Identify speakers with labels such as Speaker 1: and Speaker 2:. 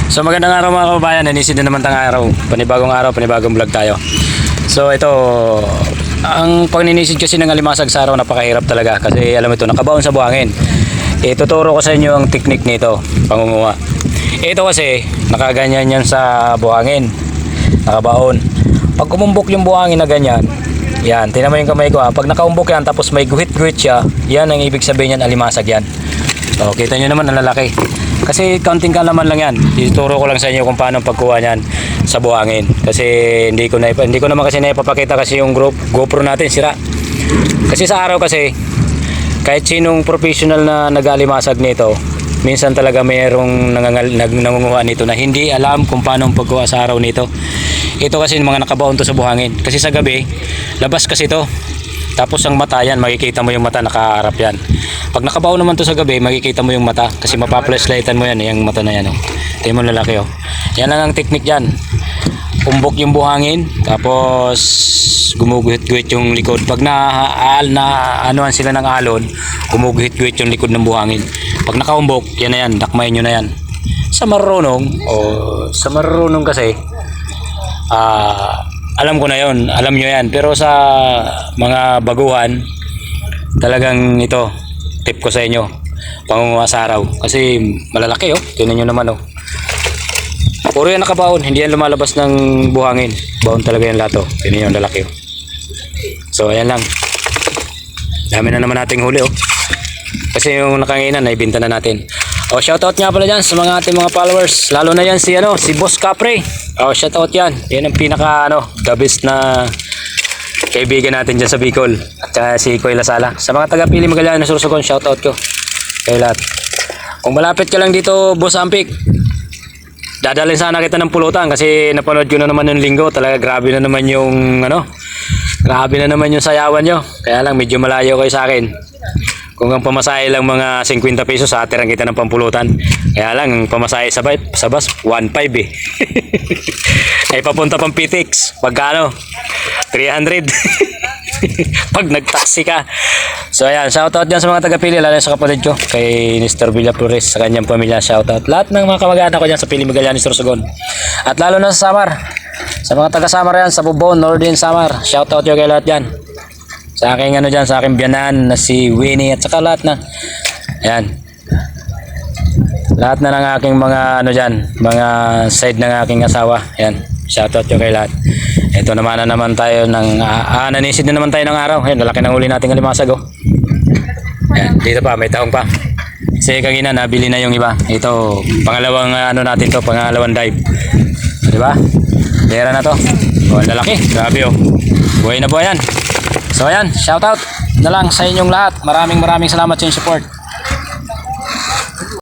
Speaker 1: So magandang araw mga kababayan, nanisid na naman tang araw, panibagong vlog tayo. So ito, ang pagninisid kasi ng alimasag sa araw napakahirap talaga kasi alam mo ito, nakabaon sa buhangin. Ituturo ko sa inyo ang teknik nito, pangunguha. Ito kasi, nakaganyan yan sa buhangin, nakabaon. Pag kumumbok yung buhangin na ganyan, yan, tinan mo yung kamay ko ha. Pag nakaumbok yan tapos may guhit-guhit siya, yan ang ibig sabihin yan, alimasag yan. So, kita nyo naman ang lalaki. Kasi counting kalaman lang yan. Ituturo ko lang sa inyo kung paano pagkuha niyan sa buhangin. Kasi hindi ko naman kasi naipapakita kasi yung GoPro natin sira. Kasi sa araw kasi, kahit sinong professional na nag-alimasag nito, minsan talaga mayroong nangunguha nito na hindi alam kung paano pagkuha sa araw nito. Ito kasi mga nakabaon to sa buhangin. Kasi sa gabi, labas kasi to. Tapos ang mata yan, makikita mo yung mata, nakaharap yan. Pag nakabaon naman to sa gabi, makikita mo yung mata. Kasi mapa-flashlightan mo yan, yung mata na yan. Oh. Tingnan mo lalaki. Oh. Yan lang ang teknik yan. Umbok yung buhangin, tapos gumuguhit-guhit yung likod. Pag anuhan sila ng alon, gumuguhit-guhit yung likod ng buhangin. Pag nakaumbok, yan na yan, dakmayin nyo na yan. Sa marunong kasi, alam ko na yon, alam nyo yan. Pero sa mga baguhan, talagang ito, tip ko sa inyo, pangunguha sa araw. Kasi malalaki oh, tingnan nyo naman oh. Puro yan nakabaon, hindi yan lumalabas ng buhangin. Baon talaga yan lahat oh, tingnan nyo ang lalaki oh. So ayan lang, dami na naman nating huli oh. Kasi yung nakanginan, naibinta na natin. Oh, shoutout nga pala dyan sa mga ating mga followers. Lalo na yan si Boss Capre. Oh, shoutout yan. Yan ang pinaka the best na kaibigan natin dyan sa Bicol. At saka si Koy Lasala. Sa mga taga-Pili Magallanes na Sorsogon, shoutout ko kayo lahat. Kung malapit ka lang dito, Boss Ampik, dadalhin sana kita ng pulutan kasi napanood ko na naman yung linggo. Talaga grabe na naman yung grabe na naman yung sayawan nyo. Kaya lang medyo malayo kayo sa akin. Kung ang pamasahe lang mga 50 pesos, atirang kita ng pampulutan. Kaya lang, ang pamasahe sa bus, 1.5 eh. Ay papunta pang PTX. Pagkano? 300. Pag nag-taxi ka. So ayan, shoutout dyan sa mga taga-Pili, lalo sa kapatid ko, kay Mr. Villa Flores, sa kanyang pamilya, shoutout. Lahat ng mga kamag-anak ko dyan sa Pili Magallanes Sorsogon. At lalo na sa Samar. Sa mga taga-Samar yan, sa Bubon, Northern Samar. Shoutout yun kay lahat dyan. Sa aking sa aking biyanan na si Winnie at saka lahat na. Ayan. Lahat na ng aking mga mga side ng aking asawa. Ayan. Shoutout yung kay lahat. Ito naman tayo ng nanisid na naman tayo ng araw. Ayan, lalaki ng uli nating alimasag oh. Ayan, dito pa may taong pa. Kasi kanina nabili na yung iba. Ito, pangalawang natin to, pangalawang dive. Di ba? Pera na to. Oh, lalaki. Grabe oh. Buhay na buhay yan. So ayan, shoutout na lang sa inyong lahat. Maraming salamat sa inyong support.